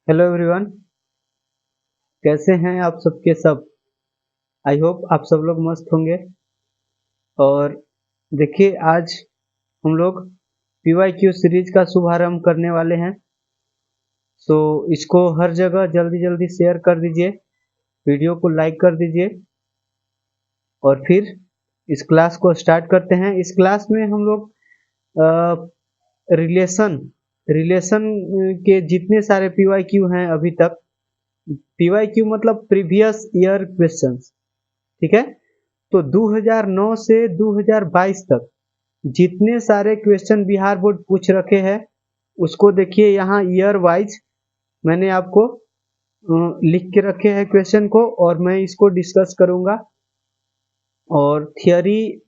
Hello everyone. कैसे हैं आप सबके सब। आई होप आप सब लोग मस्त होंगे। और देखिए आज हम लोग PYQ सीरीज का शुभारंभ करने वाले हैं। सो इसको हर जगह जल्दी जल्दी शेयर कर दीजिए, वीडियो को लाइक कर दीजिए और फिर इस क्लास को स्टार्ट करते हैं। इस क्लास में हम लोग रिलेशन रिलेशन के जितने सारे PYQ हैं अभी तक, PYQ मतलब प्रीवियस ईयर क्वेश्चंस, ठीक है। तो 2009 से 2022 तक जितने सारे क्वेश्चन बिहार बोर्ड पूछ रखे हैं उसको देखिए। यहाँ ईयर वाइज मैंने आपको लिख के रखे हैं क्वेश्चन को, और मैं इसको डिस्कस करूंगा और थियोरी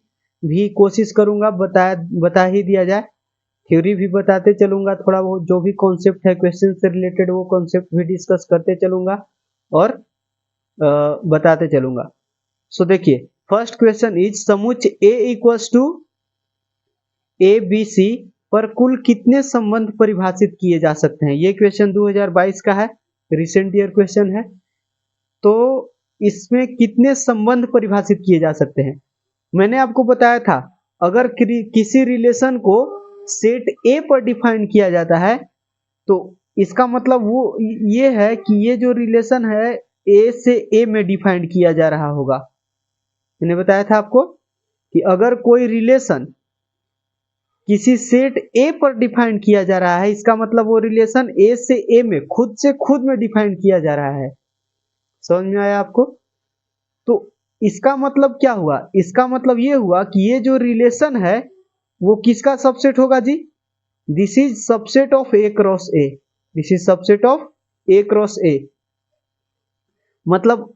भी कोशिश करूंगा बता ही दिया जाए। थ्योरी भी बताते चलूंगा, थोड़ा बहुत जो भी कॉन्सेप्ट है क्वेश्चन से रिलेटेड वो कॉन्सेप्ट भी डिस्कस करते चलूंगा और बताते चलूंगा। सो देखिए, फर्स्ट क्वेश्चन इज समुच्च A equals to A B C पर कुल कितने संबंध परिभाषित किए जा सकते हैं। ये क्वेश्चन 2022 का है, रिसेंट ईयर क्वेश्चन है। तो इसमें कितने संबंध परिभाषित किए जा सकते हैं। मैंने आपको बताया था, अगर किसी रिलेशन को सेट ए पर डिफाइन किया जाता है तो इसका मतलब वो ये है कि ये जो रिलेशन है ए से ए में डिफाइन किया जा रहा होगा। मैंने बताया था आपको कि अगर कोई रिलेशन किसी सेट ए पर डिफाइन किया जा रहा है, इसका मतलब वो रिलेशन ए से ए में खुद से खुद में डिफाइन किया जा रहा है। समझ में आया आपको। तो इसका मतलब क्या हुआ, इसका मतलब ये हुआ कि ये जो रिलेशन है वो किसका सबसेट होगा जी। This is subset of A cross A. This is subset of A cross A. मतलब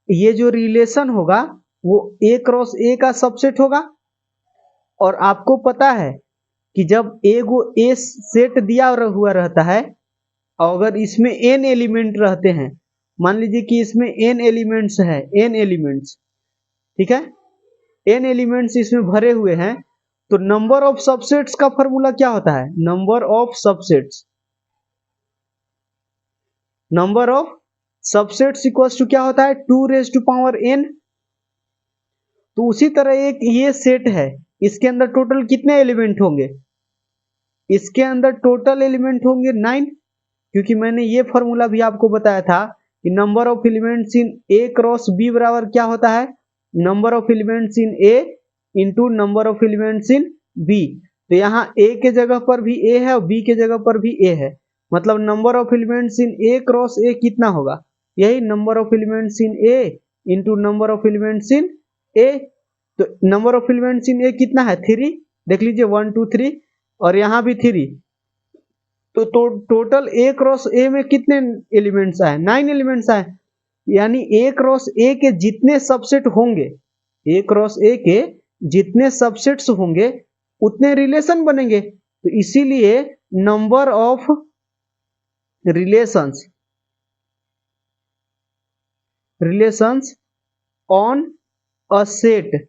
ये जो रिलेशन होगा वो ए क्रॉस ए का सबसेट होगा। और आपको पता है कि जब ए सेट दिया हुआ रहता है और अगर इसमें n एलिमेंट रहते हैं, मान लीजिए कि इसमें n एलिमेंट्स है, n एलिमेंट्स, ठीक है, n एलिमेंट्स इसमें भरे हुए हैं, तो नंबर ऑफ सबसेट्स का फॉर्मूला क्या होता है। Number of subsets equals to क्या होता है, 2⁻n। तो उसी तरह एक ये सेट है, इसके अंदर टोटल कितने एलिमेंट होंगे, इसके अंदर टोटल एलिमेंट होंगे 9। क्योंकि मैंने ये फॉर्मूला भी आपको बताया था कि number of elements in A cross B बराबर क्या होता है, number of elements in A into number of elements in B. तो यहाँ ए के जगह पर भी ए है और बी के जगह पर भी ए है, मतलब number of elements in A cross A कितना होगा, यही number of elements in A into number of elements in A. तो number of elements in A कितना है, 3। देख लीजिए 1 2 3, और यहाँ भी 3। तो टोटल ए क्रॉस ए में कितने एलिमेंट्स आए, 9 एलिमेंट्स आए। यानी ए क्रॉस ए के जितने सबसेट होंगे, ए क्रॉस ए के जितने सबसेट्स होंगे उतने रिलेशन बनेंगे। तो इसीलिए number of relations relations on a set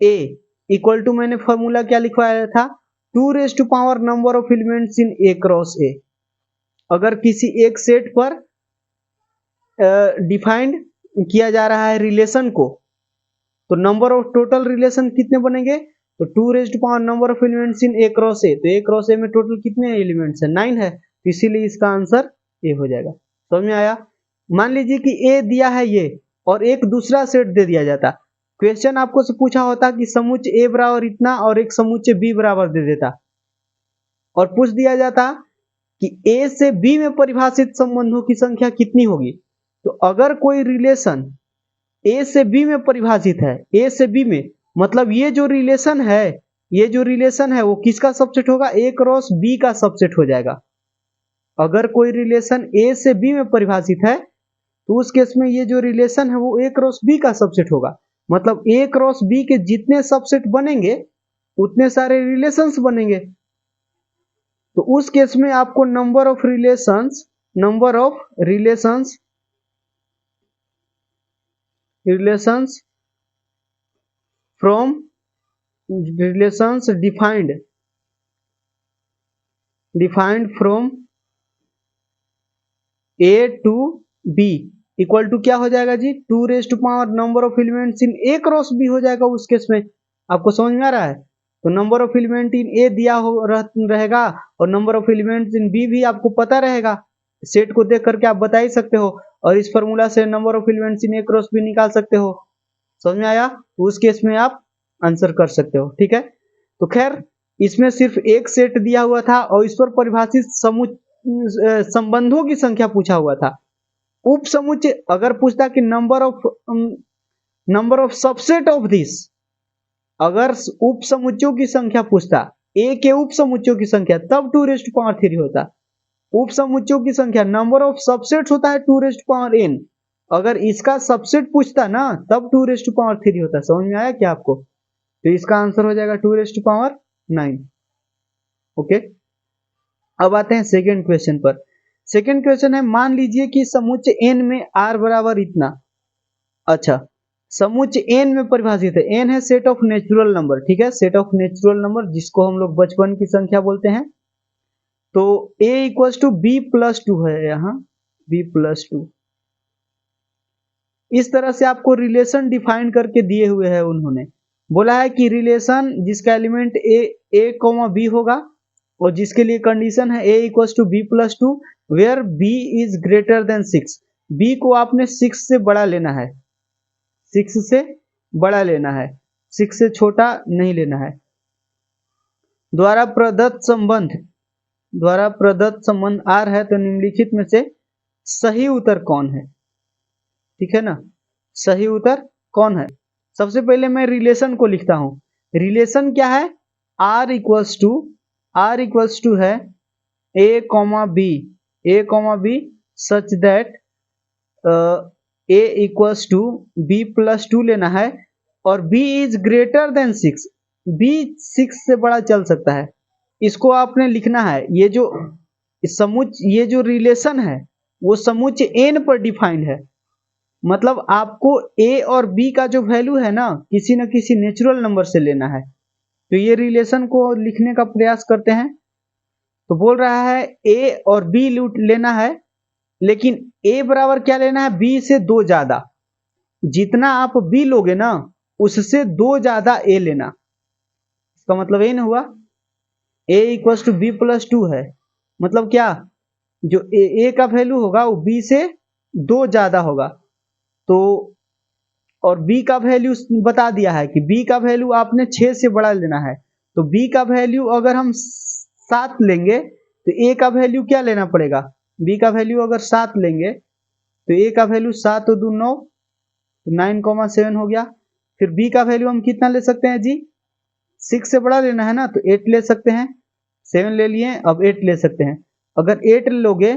A equal to, मैंने फॉर्मूला क्या लिखवाया था, 2⁻ number of elements in A cross A. अगर किसी एक सेट पर डिफाइंड किया जा रहा है रिलेशन को, तो नंबर ऑफ टोटल रिलेशन कितने बनेंगे, तो 2⁻ number of elements in A cross ए। तो ए क्रॉस ए में टोटल कितने एलिमेंट्स है, 9 है, तो इसीलिए इसका आंसर ए हो जाएगा। समझ में आया। मान लीजिए कि ए दिया है ये और एक दूसरा सेट दे दिया जाता, क्वेश्चन आपको से पूछा होता कि समुच्च ए बराबर इतना और एक समुच्च बी बराबर दे देता, और पूछ दिया जाता कि ए से बी में परिभाषित संबंधों की संख्या कितनी होगी। तो अगर कोई रिलेशन ए से बी में परिभाषित है, ए से बी में मतलब ये जो रिलेशन है वो किसका सबसेट होगा, ए क्रॉस बी का सबसेट हो जाएगा। अगर कोई रिलेशन ए से बी में परिभाषित है तो उस केस में ये जो रिलेशन है वो ए क्रॉस बी का सबसेट होगा। मतलब ए क्रॉस बी के जितने सबसेट बनेंगे उतने सारे रिलेशंस बनेंगे। तो उस केस में आपको number of relations from relations defined from A to B equal to क्या हो जाएगा जी, 2 raise to power number of elements in A cross B हो जाएगा उस केस में। आपको समझ में आ रहा है? तो number of element in A दिया हो रहेगा और number of elements in B भी आपको पता रहेगा, सेट को देख करके आप बता ही सकते हो, और इस फॉर्मूला से number of elements in A cross B निकाल सकते हो। समझ में आया? उस केस में आप आंसर कर सकते हो। ठीक है, तो खैर इसमें सिर्फ एक सेट दिया हुआ था और इस पर परिभाषित संबंधों की संख्या पूछा हुआ था। उप समुच्चय अगर पूछता कि number of subset of this, अगर उप समुच्चयों की संख्या पूछता, ए के उप समुच्चयों की संख्या, तब 2 रेज टू पावर 3 होता। उप समुच्चयों की संख्या नंबर ऑफ सबसेट होता है 2 रेज टू पावर n, अगर इसका सबसेट पूछता ना तब 2 रेज टू पावर 3 होता। समझ में आया क्या आपको? तो इसका आंसर हो जाएगा 2 रेज टू पावर 9। ओके, अब आते हैं सेकेंड क्वेश्चन पर। सेकेंड क्वेश्चन है, मान लीजिए कि समुच्चय n में r बराबर इतना। अच्छा, समुच्चय n में परिभाषित है, n है सेट ऑफ नेचुरल नंबर। ठीक है, सेट ऑफ नेचुरल नंबर जिसको हम लोग बचपन की संख्या बोलते हैं। तो a equals to b plus 2 है, यहाँ b प्लस 2। इस तरह से आपको रिलेशन डिफाइन करके दिए हुए हैं उन्होंने। बोला है कि रिलेशन जिसका एलिमेंट a कॉमा बी होगा और जिसके लिए कंडीशन है a equals to b plus 2 where b is greater than 6। b को आपने 6 से बड़ा लेना है, 6 से बड़ा लेना है, 6 से छोटा नहीं लेना है। द्वारा प्रदत्त संबंध r है, तो निम्नलिखित में से सही उत्तर कौन है? ठीक है ना, सही उत्तर कौन है? सबसे पहले मैं रिलेशन को लिखता हूं। रिलेशन क्या है? r इक्वल्स टू है a comma B such that a equals to b plus 2 लेना है और b is greater than 6। b 6 से बड़ा चल सकता है, इसको आपने लिखना है। ये जो रिलेशन है वो समुच्चय n पर डिफाइंड है, मतलब आपको a और b का जो वैल्यू है ना किसी न किसी नेचुरल नंबर से लेना है। तो ये रिलेशन को लिखने का प्रयास करते हैं। तो बोल रहा है a और b लेना है, लेकिन a बराबर क्या लेना है? b से 2 ज्यादा। जितना आप b लोगे ना उससे 2 ज्यादा a लेना। इसका मतलब ये ना हुआ a equals to b plus 2 है, मतलब क्या, जो a का वैल्यू होगा वो b से 2 ज्यादा होगा। तो और b का वैल्यू बता दिया है कि b का वैल्यू आपने 6 से बड़ा लेना है। तो b का वैल्यू अगर हम 7 लेंगे तो a का वैल्यू क्या लेना पड़ेगा? b का वैल्यू अगर 7 लेंगे तो a का वैल्यू 7 2 9, 9,7 हो गया। फिर b का वैल्यू हम कितना ले सकते हैं जी? 6 से बड़ा लेना है ना, तो 8 ले सकते हैं। 7 ले लिए, अब 8 ले सकते हैं। अगर 8 लोगे,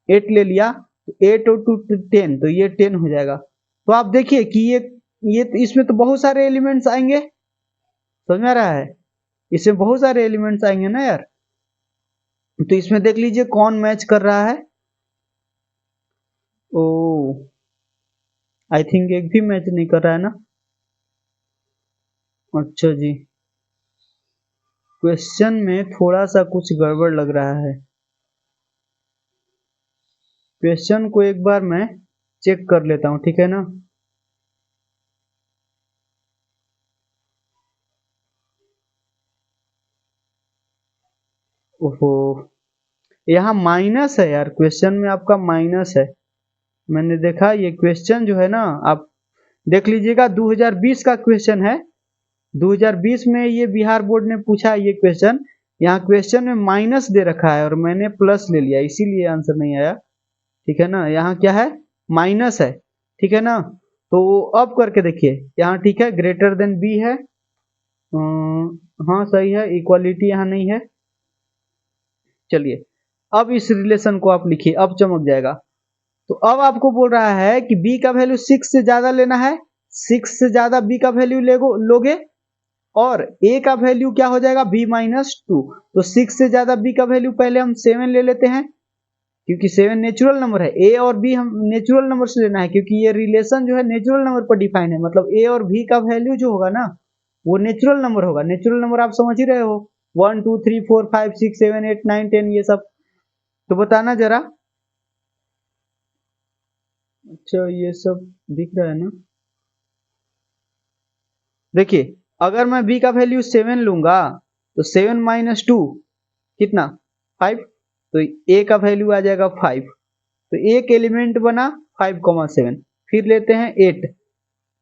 8 ले लिया तो 8 और 2 10, तो ये 10 हो जाएगा। तो आप देखिए कि ये इसमें तो बहुत सारे एलिमेंट्स आएंगे, समझ में आ रहा है? इसमें बहुत सारे एलिमेंट्स आएंगे ना यार। तो इसमें देख लीजिए कौन मैच कर रहा है। ओ, आई थिंक एक भी मैच नहीं कर रहा है ना। अच्छा जी, क्वेश्चन में थोड़ा सा कुछ गड़बड़ लग रहा है। क्वेश्चन को एक बार मैं चेक कर लेता हूं, ठीक है ना। ओहो, यहाँ माइनस है यार, क्वेश्चन में आपका माइनस है। मैंने देखा ये क्वेश्चन जो है ना, आप देख लीजिएगा 2020 का क्वेश्चन है। 2020 में ये बिहार बोर्ड ने पूछा ये क्वेश्चन। यहाँ क्वेश्चन में माइनस दे रखा है और मैंने प्लस ले लिया, इसीलिए आंसर नहीं आया। ठीक है ना, यहाँ क्या है? माइनस है। ठीक है ना, तो अब करके देखिए यहाँ। ठीक है, ग्रेटर देन बी है, हाँ सही है। इक्वालिटी यहाँ नहीं है। चलिए अब इस रिलेशन को आप लिखिए, अब चमक जाएगा। तो अब आपको बोल रहा है कि b का वैल्यू 6 से ज्यादा लेना है, 6 से ज्यादा b का वैल्यू लोगे और a का वैल्यू क्या हो जाएगा? b minus 2। तो 6 से ज्यादा b का वैल्यू पहले हम 7 ले लेते हैं, क्योंकि 7 नेचुरल नंबर है। a और b हम नेचुरल नंबर से लेना है, क्योंकि ये रिलेशन जो है नेचुरल नंबर पर डिफाइन है। मतलब a और b का वैल्यू जो होगा ना वो नेचुरल नंबर होगा। नेचुरल नंबर आप समझ ही रहे हो, 1 2 3 4 5 6 7 8 9 10 ये सब। तो बताना जरा, अच्छा ये सब दिख रहा है ना। देखिए अगर मैं b का वैल्यू 7 लूंगा तो 7 माइनस 2 कितना 5, तो a का वैल्यू आ जाएगा 5, तो एक एलिमेंट बना 5,7। फिर लेते हैं 8,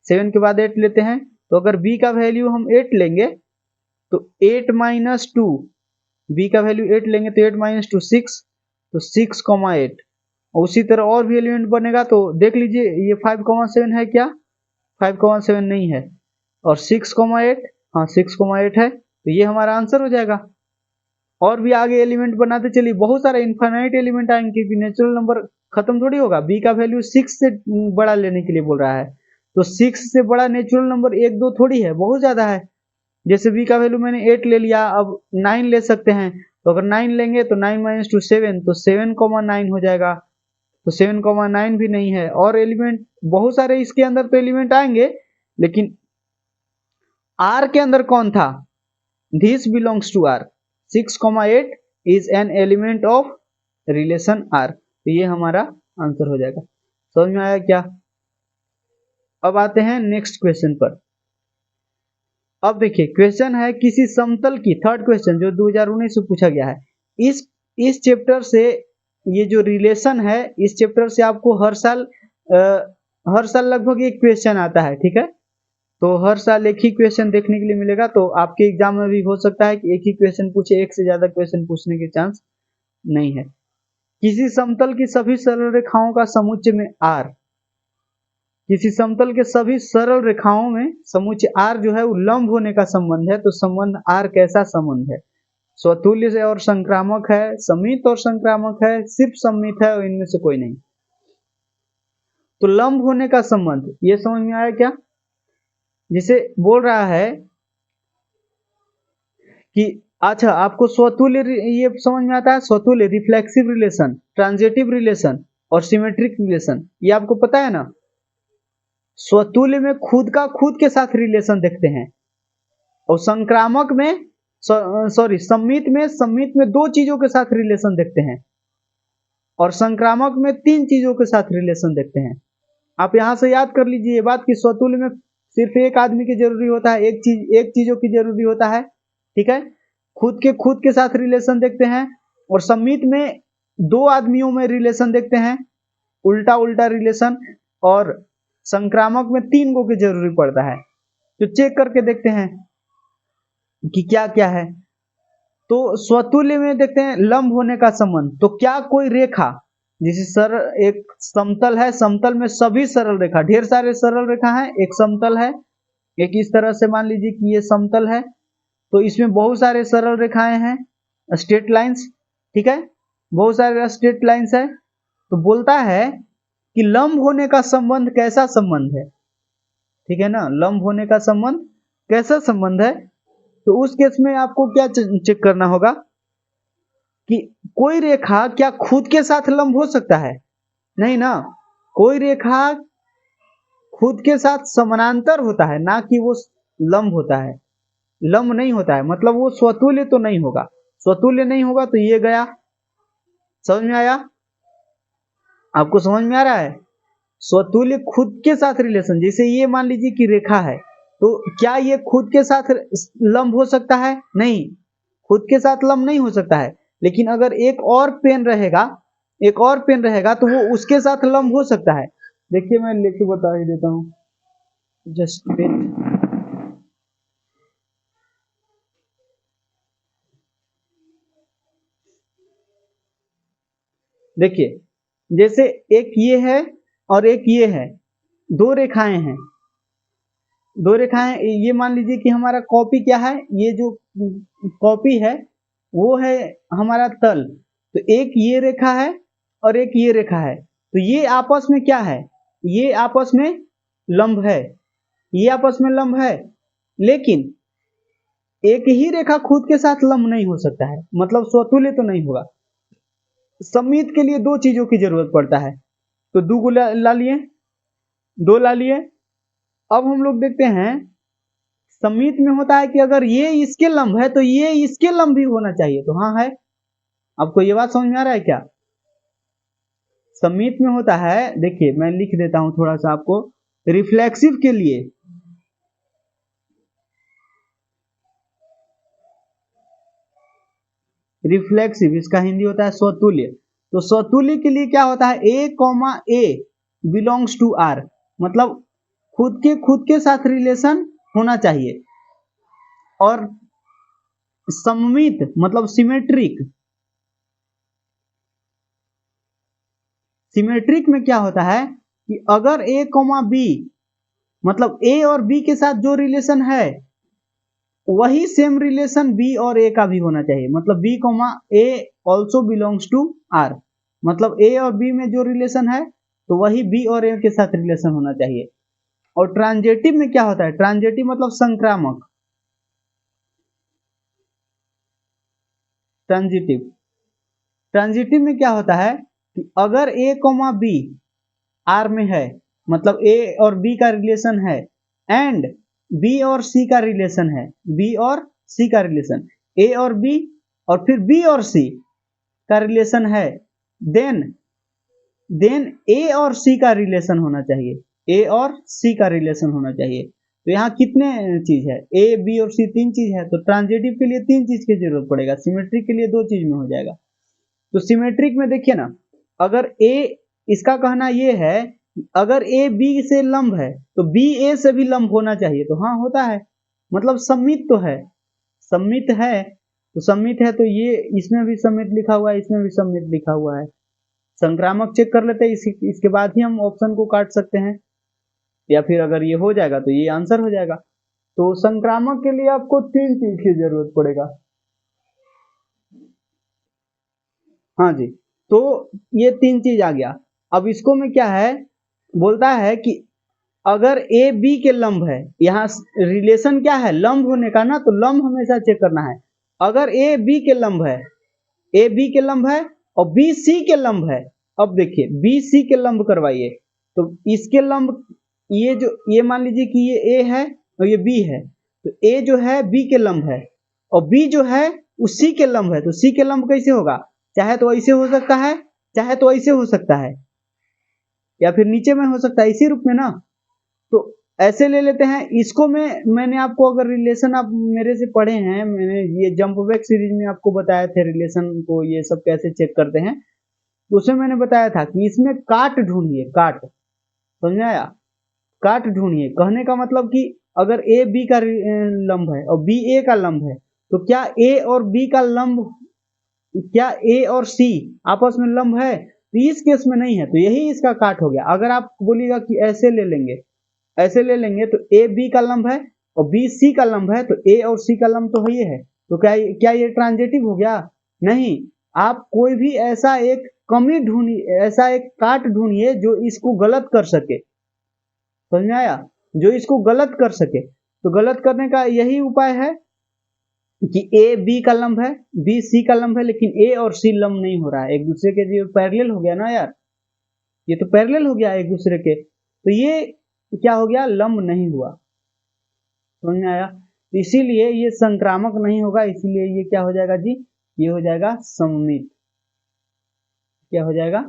7 के बाद 8 लेते हैं, तो अगर b का वैल्यू हम 8 लेंगे तो 8 माइनस 2, b का वैल्यू 8 लेंगे तो 8 माइनस 2 6, तो 6,8। उसी तरह और भी एलिमेंट बनेगा, तो देख लीजिए ये 5,7 है क्या, 5,7 नहीं है, और 6,8, हाँ 6,8 है, तो ये हमारा आंसर हो जाएगा। और भी आगे एलिमेंट बनाते चलिए, बहुत सारे इनफाइनाइट एलिमेंट आएंगे क्योंकि नेचुरल नंबर खत्म थोड़ी होगा। b का वैल्यू 6 से बड़ा लेने के लिए बोल रहा है, तो 6 से बड़ा नेचुरल नंबर 1 2 थोड़ी है, बहुत ज्यादा है। जैसे b का वैल्यू मैंने 8 ले लिया, अब 9 ले सकते हैं, तो अगर 9 लेंगे तो 9 माइनस टू 7, तो 7,9 हो जाएगा, तो 7,9 भी नहीं है। और एलिमेंट बहुत सारे इसके अंदर तो एलिमेंट आएंगे, लेकिन r के अंदर कौन था, this belongs to r, 6,8 is an element of relation r, तो ये हमारा आंसर हो जाएगा। समझ में आया क्या। अब आते हैं नेक्स्ट क्वेश्चन पर। अब देखिए क्वेश्चन है किसी समतल की, थर्ड क्वेश्चन जो 2019 से पूछा गया है। इस चैप्टर से ये जो रिलेशन है, इस चैप्टर से आपको हर साल लगभग एक क्वेश्चन आता है, ठीक है। तो हर साल एक ही क्वेश्चन देखने के लिए मिलेगा, तो आपके एग्जाम में भी हो सकता है कि एक ही क्वेश्चन पूछे, एक से ज्यादा क्वेश्चन पूछने के चांस नहीं है। किसी समतल की सभी सरल रेखाओं का समुच्चय में r, किसी समतल के सभी सरल रेखाओं में समुच्चय r जो है वो लंब होने का संबंध है, तो संबंध r कैसा संबंध है, स्वतुल्य से और संक्रामक है, समित और संक्रामक है, सिर्फ समित है और इनमें से कोई नहीं। तो लंब होने का संबंध ये समझ में आया क्या, जिसे बोल रहा है कि अच्छा आपको स्वतुल्य ये समझ में आता है, स्वतुल्य, रिफ्लेक्सिव रिलेशन, ट्रांजिटिव रिलेशन और सिमेट्रिक रिलेशन, ये आपको पता है ना। स्वतुल्य में खुद का खुद के साथ रिलेशन देखते हैं, और संक्रामक में सम्मित में दो चीजों के साथ रिलेशन देखते हैं, और संक्रामक में तीन चीजों के साथ रिलेशन देखते हैं। आप यहां से याद कर लीजिए ये बात कि स्वतुल्य में सिर्फ एक आदमी की जरूरी होता है, एक चीजों की जरूरी होता है, ठीक है। खुद के साथ रिलेशन देखते हैं, और सम्मित में दो आदमियों में रिलेशन देखते हैं, उल्टा उल्टा रिलेशन, और संक्रामक में तीन गो की जरूरी पड़ता है। तो चेक करके देखते हैं कि क्या क्या है। तो स्वतुल्य में देखते हैं लंब होने का संबंध, तो क्या कोई रेखा जिसे सरल, एक समतल है, समतल में सभी सरल रेखा, ढेर सारे सरल रेखा है, एक समतल है, एक इस तरह से मान लीजिए कि ये समतल है, तो इसमें बहुत सारे सरल रेखाएं हैं, स्ट्रेट लाइंस, ठीक है, बहुत सारे स्ट्रेट लाइंस है। तो बोलता है कि लंब होने का संबंध कैसा संबंध है, ठीक है ना, लंब होने का संबंध कैसा संबंध है। तो उस केस में आपको क्या चेक करना होगा कि कोई रेखा क्या खुद के साथ लंब हो सकता है, नहीं ना, कोई रेखा खुद के साथ समानांतर होता है, ना कि वो लंब होता है, लंब नहीं होता है, मतलब वो स्वतुल्य तो नहीं होगा, स्वतुल्य नहीं होगा तो ये गया। समझ में आया, आपको समझ में आ रहा है। स्वतुल्य खुद के साथ रिलेशन, जैसे ये मान लीजिए कि रेखा है, तो क्या ये खुद के साथ लंब हो सकता है, नहीं, खुद के साथ लंब नहीं हो सकता है, लेकिन अगर एक और पेन रहेगा, एक और पेन रहेगा तो वो उसके साथ लंब हो सकता है। देखिए मैं लिख के बता ही देता हूँ, जस्ट वेट। देखिए जैसे एक ये है और एक ये है, दो रेखाएं हैं, दो रेखाएं, ये मान लीजिए कि हमारा कॉपी क्या है, ये जो कॉपी है वो है हमारा तल, तो एक ये रेखा है और एक ये रेखा है, तो ये आपस में क्या है, ये आपस में लंब है, ये आपस में लंब है, लेकिन एक ही रेखा खुद के साथ लंब नहीं हो सकता है, मतलब स्वतुल्य तो नहीं होगा। सममित के लिए दो चीजों की जरूरत पड़ता है, तो दो को ला लिए, दो ला लिए। अब हम लोग देखते हैं सममित में होता है कि अगर ये इसके लंब है तो ये इसके लंब भी होना चाहिए, तो हाँ है। आपको ये बात समझ में आ रहा है क्या, सम्मित में होता है, देखिए मैं लिख देता हूं थोड़ा सा आपको, रिफ्लेक्सिव के लिए रिफ्लेक्सिव, इसका हिंदी होता है स्वतुल्य। तो स्वतुल्य के लिए क्या होता है, A comma A belongs to R, मतलब खुद के साथ रिलेशन होना चाहिए। और सममित मतलब सिमेट्रिक, सिमेट्रिक में क्या होता है कि अगर ए कॉमा बी, मतलब ए और बी के साथ जो रिलेशन है वही सेम रिलेशन बी और ए का भी होना चाहिए। मतलब B comma A also belongs to R, मतलब ए और बी में जो रिलेशन है तो वही बी और ए के साथ रिलेशन होना चाहिए। और ट्रांजेटिव में क्या होता है, ट्रांजेटिव मतलब संक्रामक, ट्रांजिटिव, ट्रांजिटिव में क्या होता है कि अगर ए कॉमा बी आर में है, मतलब ए और बी का रिलेशन है, एंड बी और सी का रिलेशन है, बी और सी का रिलेशन, ए और बी और फिर बी और सी का रिलेशन है, देन ए और सी का रिलेशन होना चाहिए, ए और सी का रिलेशन होना चाहिए। तो यहाँ कितने चीज है, ए बी और सी तीन चीज है, तो ट्रांजिटिव के लिए तीन चीज की जरूरत पड़ेगा, सिमेट्रिक के लिए दो चीज में हो जाएगा। तो सिमेट्रिक में देखिए ना, अगर ए, इसका कहना ये है अगर ए बी से लंब है तो बी ए से भी लंब होना चाहिए, तो हाँ होता है, मतलब सम्मित तो है, सम्मित है, तो सम्मित है तो ये इसमें भी सम्मित लिखा हुआ है, इसमें भी सम्मित लिखा हुआ है। संक्रामक चेक कर लेते हैं, इसके बाद ही हम ऑप्शन को काट सकते हैं, या फिर अगर ये हो जाएगा तो ये आंसर हो जाएगा। तो संक्रामक के लिए आपको तीन चीज की जरूरत पड़ेगा। हाँ जी, तो ये तीन चीज आ गया। अब इसको में क्या है, बोलता है कि अगर ए बी के लंब है, यहाँ रिलेशन क्या है लंब होने का ना, तो लंब हमेशा चेक करना है। अगर ए बी के लंब है, ए बी के लंब है और बी सी के लंब है, अब देखिए बी सी के लंब करवाइए, तो इसके लंब ये जो, ये मान लीजिए कि ये ए है और ये बी है, तो ए जो है बी के लंब है और बी जो है उसी के लंब है, तो सी के लंब कैसे होगा, चाहे तो ऐसे हो सकता है, चाहे तो ऐसे हो सकता है, या फिर नीचे में हो सकता है, इसी रूप में ना। तो ऐसे ले लेते हैं इसको में, मैंने आपको अगर रिलेशन आप मेरे से पढ़े हैं, मैंने ये जंप बैक सीरीज में आपको बताया थे रिलेशन को ये सब कैसे चेक करते हैं, तो उसमें मैंने बताया था कि इसमें काट ढूंढिए, काट, समझ में आया, काट ढूंढिए, कहने का मतलब कि अगर ए बी का लंब है और बी ए का लंब है, तो क्या ए और बी का लंब, क्या ए और सी आपस में लंब है, तो इस केस में नहीं है, तो यही इसका काट हो गया। अगर आप बोलिएगा कि ऐसे ले लेंगे, ऐसे ले लेंगे तो ए बी का लंब है और बी सी का लंब है, तो ए और सी का लंब तो है, है, तो क्या ये ट्रांजिटिव हो गया, नहीं। आप कोई भी ऐसा एक कमी ढूंढिए, ऐसा एक काट ढूंढिए जो इसको गलत कर सके, समझ में आया, जो इसको गलत कर सके। तो गलत करने का यही उपाय है कि ए बी का लंब है, बी सी का लंब है, लेकिन ए और सी लंब नहीं हो रहा है एक दूसरे के, जो पैरेलल हो गया ना यार, ये तो पैरेलल हो गया एक दूसरे के, तो ये क्या हो गया, लंब नहीं हुआ, समझ में आया। तो इसीलिए ये संक्रामक नहीं होगा, इसीलिए ये क्या हो जाएगा जी, ये हो जाएगा सममित, क्या हो जाएगा,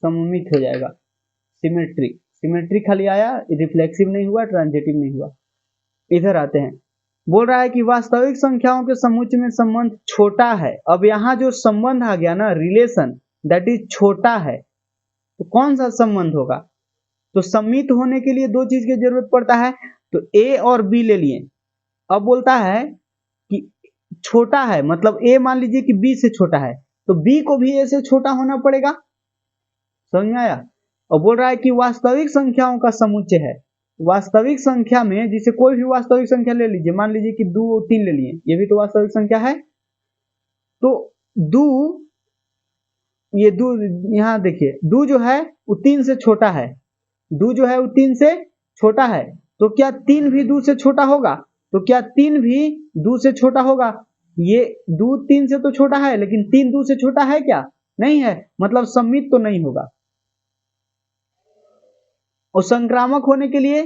सममित हो जाएगा, सिमेट्रिक, सिमेट्रिक खाली आया, रिफ्लेक्सिव नहीं हुआ, ट्रांजिटिव नहीं हुआ। इधर आते हैं, बोल रहा है कि वास्तविक संख्याओं के समुच्चय में संबंध छोटा है। अब यहाँ जो संबंध आ गया ना, रिलेशन, दैट इज छोटा है, तो कौन सा संबंध होगा, तो सम्मित होने के लिए दो चीज की जरूरत पड़ता है, तो ए और बी ले लिए। अब बोलता है कि छोटा है, मतलब ए मान लीजिए कि बी से छोटा है, तो बी को भी ए से छोटा होना पड़ेगा, समझ में आया। और बोल रहा है कि वास्तविक संख्याओं का समुच्चय है, वास्तविक संख्या में जिसे कोई भी वास्तविक संख्या ले लीजिए, मान लीजिए कि 2 और 3 ले लिए, ये भी तो वास्तविक संख्या है, तो 2, ये 2 यहाँ देखिए, 2 जो है वो 3 से छोटा है, 2 जो है वो 3 से छोटा है, तो क्या 3 भी 2 से छोटा होगा, तो क्या 3 भी 2 से छोटा होगा, ये 2 3 से तो छोटा है, लेकिन 3 2 से छोटा है क्या, नहीं है, मतलब सम्मित तो नहीं होगा। और संक्रामक होने के लिए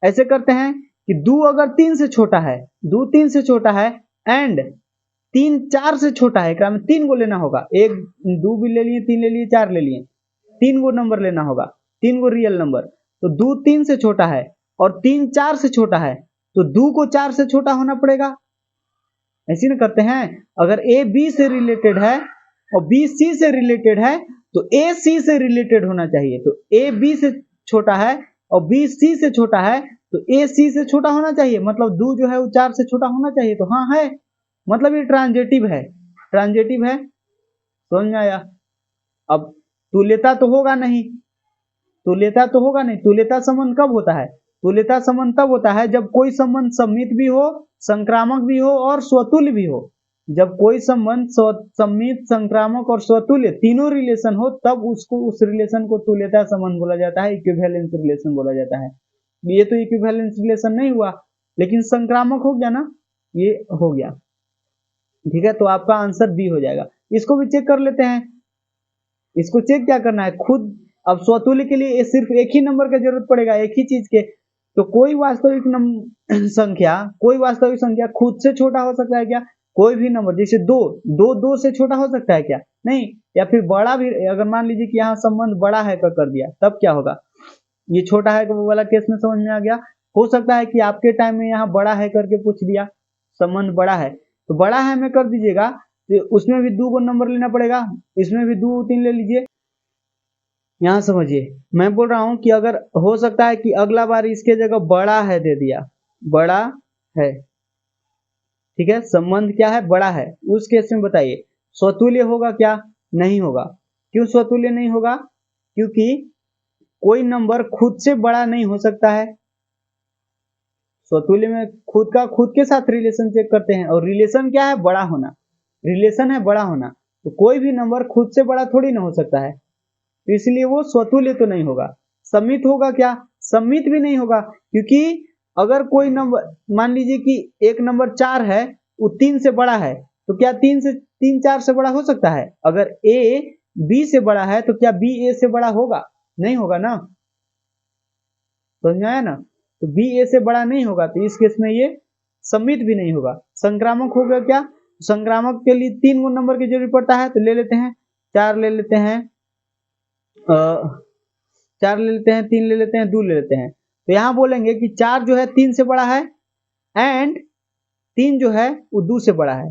ऐसे करते हैं कि 2 अगर 3 से छोटा है, 2 3 से छोटा है, एंड 3 4 से छोटा है, में 3 को लेना होगा, एक 2 भी ले लिए, 3 ले लिए, 4 ले लिए, 3 गो नंबर लेना होगा, 3 गो रियल नंबर। तो 2 3 से छोटा है और 3 4 से छोटा है, तो 2 को 4 से छोटा होना पड़ेगा। ऐसे ना करते हैं। अगर ए बी से रिलेटेड है और बी सी से रिलेटेड है तो ए सी से रिलेटेड होना चाहिए। तो ए बी से छोटा है और बी सी से छोटा है तो ए सी से छोटा होना चाहिए, मतलब 2 जो है वो 4 से छोटा होना चाहिए। तो हाँ है, मतलब ये ट्रांजिटिव है, ट्रांजिटिव है। समझ में आया? अब तुल्यता तो होगा नहीं, तुल्यता तो होगा नहीं। तुल्यता संबंध कब होता है? तुल्यता संबंध तब होता है जब कोई संबंध सम्मित भी हो, संक्रामक भी हो और स्वतुल्य भी हो। जब कोई संबंध सम्मित, संक्रामक और स्वतुल्य तीनों रिलेशन हो, तब उसको, उस रिलेशन को तुल्यता संबंध बोला जाता है, इक्विवेलेंस रिलेशन बोला जाता है। ये तो इक्विवेलेंस रिलेशन नहीं हुआ, लेकिन संक्रामक हो गया ना, ये हो गया। ठीक है, तो आपका आंसर बी हो जाएगा। इसको भी चेक कर लेते हैं। इसको चेक क्या करना है खुद। अब स्वतुल्य के लिए सिर्फ एक ही नंबर की जरूरत पड़ेगा, एक ही चीज के। तो कोई वास्तविक संख्या, कोई वास्तविक संख्या खुद से छोटा हो सकता है क्या? कोई भी नंबर, जैसे 2 2 2 से छोटा हो सकता है क्या? नहीं। या फिर बड़ा भी, अगर मान लीजिए कि यहाँ संबंध बड़ा है का कर दिया, तब क्या होगा? ये छोटा है वो वाला केस में समझ में आ गया। हो सकता है कि आपके टाइम में यहाँ बड़ा है करके पूछ दिया, संबंध बड़ा है, तो बड़ा है में कर दीजिएगा, तो उसमें भी 2 को नंबर लेना पड़ेगा, इसमें भी 2 3 ले लीजिए। यहाँ समझिए, मैं बोल रहा हूँ कि अगर हो सकता है कि अगला बार इसके जगह बड़ा है दे दिया, बड़ा है, ठीक है, संबंध क्या है? बड़ा है। उस केस में बताइए स्वतुल्य होगा क्या? नहीं होगा। क्यों स्वतुल्य नहीं होगा? क्योंकि कोई नंबर खुद से बड़ा नहीं हो सकता है। स्वतुल्य में खुद का खुद के साथ रिलेशन चेक करते हैं, और रिलेशन क्या है? बड़ा होना। रिलेशन है बड़ा होना, तो कोई भी नंबर खुद से बड़ा थोड़ी ना हो सकता है, तो इसलिए वो स्वतुल्य तो नहीं होगा। सम्मित होगा क्या? सम्मित भी नहीं होगा, क्योंकि अगर कोई नंबर, मान लीजिए कि एक नंबर 4 है, वो 3 से बड़ा है, तो क्या 3 4 से बड़ा हो सकता है? अगर ए बी से बड़ा है तो क्या बी ए से बड़ा होगा? नहीं होगा ना। समझ में आया ना? तो बी ए से बड़ा नहीं होगा, तो इस केस में ये सम्मित भी नहीं होगा। संक्रामक होगा क्या? संक्रामक के लिए 3 गो नंबर की जरूरत पड़ता है, तो ले लेते हैं 4, ले लेते हैं 4 ले लेते हैं, 3 ले लेते हैं, 2 ले लेते हैं। तो यहाँ बोलेंगे कि 4 जो है 3 से बड़ा है, एंड 3 जो है वो 2 से बड़ा है।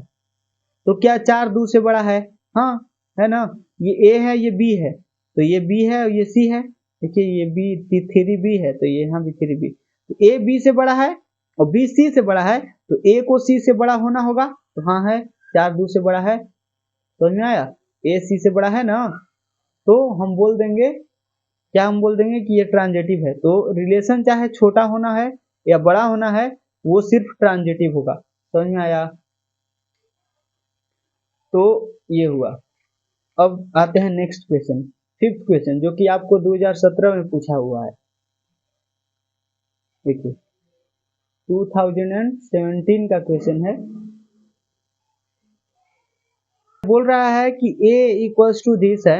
तो क्या 4 2 से बड़ा है? हाँ, है ना। ये ए है, ये बी है, तो ये बी है और ये सी है। देखिए ये बी 3 बी है, तो ये यहाँ भी 3 बी। तो ए बी से बड़ा है और बी सी से बड़ा है, तो ए को सी से बड़ा होना होगा। तो हाँ है, 4 2 से बड़ा है। समझ में आया? ए सी से बड़ा है ना, तो हम बोल देंगे क्या? हम बोल देंगे कि ये ट्रांजिटिव है। तो रिलेशन चाहे छोटा होना है या बड़ा होना है, वो सिर्फ ट्रांजिटिव होगा। समझ में आया? तो ये हुआ। अब आते हैं नेक्स्ट क्वेश्चन, 5th क्वेश्चन, जो कि आपको 2017 में पूछा हुआ है। देखिए 2017 का क्वेश्चन है। बोल रहा है कि a इक्वल्स टू दिस है,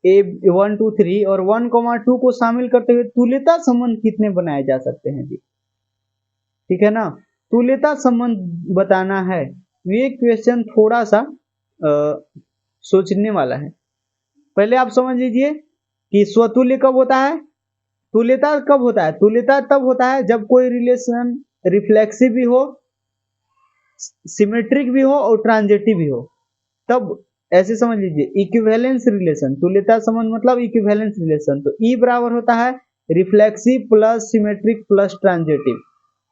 ए 1 2 3 और 1,2 को शामिल करते हुए तुल्यता संबंध कितने बनाए जा सकते हैं जी? ठीक है ना, तुल्यता संबंध बताना है। ये क्वेश्चन थोड़ा सा सोचने वाला है। पहले आप समझ लीजिए कि स्वतुल्य कब होता है, तुल्यता कब होता है? तुल्यता तब होता है जब कोई रिलेशन रिफ्लेक्सिव भी हो, सिमेट्रिक भी हो और ट्रांजिटिव भी हो, तब। ऐसे समझ लीजिए इक्विवेलेंस रिलेशन, तुल्यता संबंध मतलब इक्विवेलेंस रिलेशन। तो ई बराबर होता है reflexive plus symmetric plus transitive.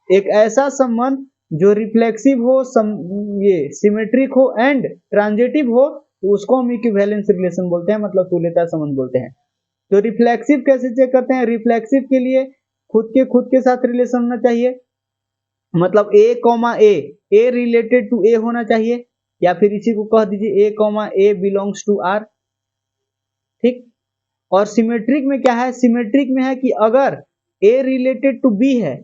एक ऐसा संबंध जो रिफ्लेक्सिव हो, ये सिमेट्रिक हो एंड ट्रांजिटिव हो, तो उसको हम इक्विवेलेंस रिलेशन बोलते हैं, मतलब तुल्यता संबंध बोलते हैं। तो रिफ्लेक्सिव कैसे चेक करते हैं? रिफ्लेक्सिव के लिए खुद के साथ रिलेशन होना चाहिए, मतलब A comma A related to A होना चाहिए, या फिर इसी को कह दीजिए A comma A belongs to R. ठीक। और सिमेट्रिक में क्या है? सिमेट्रिक में है कि अगर ए रिलेटेड टू बी है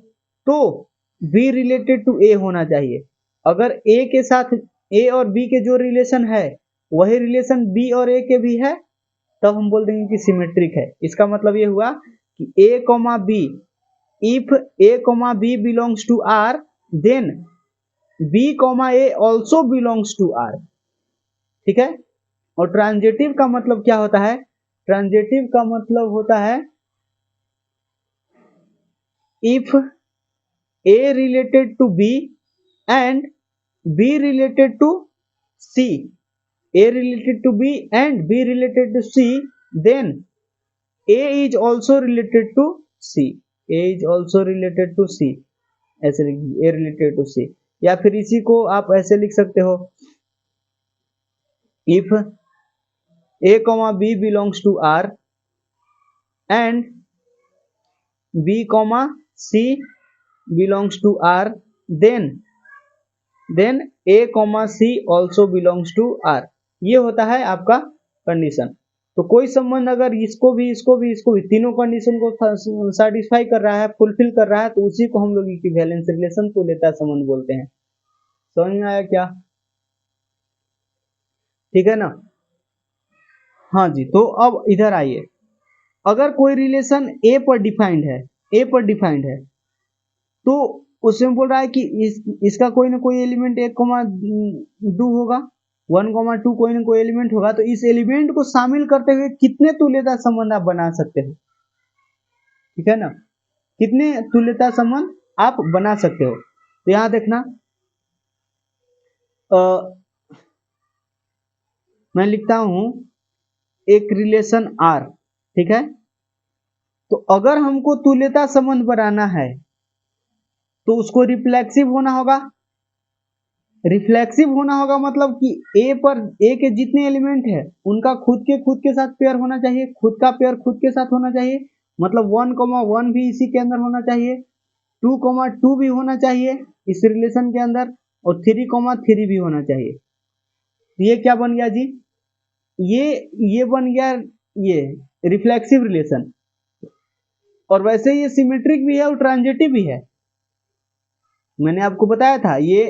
तो बी रिलेटेड टू ए होना चाहिए। अगर ए के साथ ए और बी के जो रिलेशन है वही रिलेशन बी और ए के भी है, तब हम बोल देंगे कि सिमेट्रिक है। इसका मतलब ये हुआ कि A comma B, if A comma B belongs to R, then B comma A also belongs to R. ठीक है। और ट्रांजिटिव का मतलब क्या होता है? ट्रांजिटिव का मतलब होता है if A related to B and B related to C, A related to B and B related to C, then A is also related to C, A is also related to C, ऐसे लिखिए A related to C, या फिर इसी को आप ऐसे लिख सकते हो if A, B belongs to R and B, C belongs to R, then A, C also belongs to R। ये होता है आपका कंडीशन। तो कोई संबंध अगर इसको भी तीनों कंडीशन को सेटिस्फाई कर रहा है, फुलफिल कर रहा है, तो उसी को हम लोग इक्विवेलेंस रिलेशन तुल्यता संबंध बोलते हैं। समझ में आया क्या? ठीक है ना? हाँ जी। तो अब इधर आइए, अगर कोई रिलेशन ए पर डिफाइंड है तो उसमें बोल रहा है कि इसका कोई ना कोई एलिमेंट 1,2 होगा, 1,2 कोई ना कोई एलिमेंट होगा, तो इस एलिमेंट को शामिल करते हुए कितने तुल्यता संबंध आप बना सकते हो? ठीक है ना? कितने तुल्यता संबंध आप बना सकते हो? तो यहां देखना, मैं लिखता हूं एक रिलेशन आर, ठीक है? तो अगर हमको तुल्यता संबंध बनाना है तो उसको रिफ्लेक्सिव होना होगा। रिफ्लेक्सिव होना होगा मतलब कि ए के जितने एलिमेंट है उनका खुद के साथ पेयर होना चाहिए, खुद का पेयर खुद के साथ होना चाहिए, मतलब 1,1 भी इसी के अंदर होना चाहिए, 2,2 भी होना चाहिए इस रिलेशन के अंदर, और 3,3 भी होना चाहिए। ये क्या बन गया जी? ये बन गया ये रिफ्लेक्सिव रिलेशन। और वैसे ये सिमेट्रिक भी है और ट्रांजिटिव भी है। मैंने आपको बताया था, ये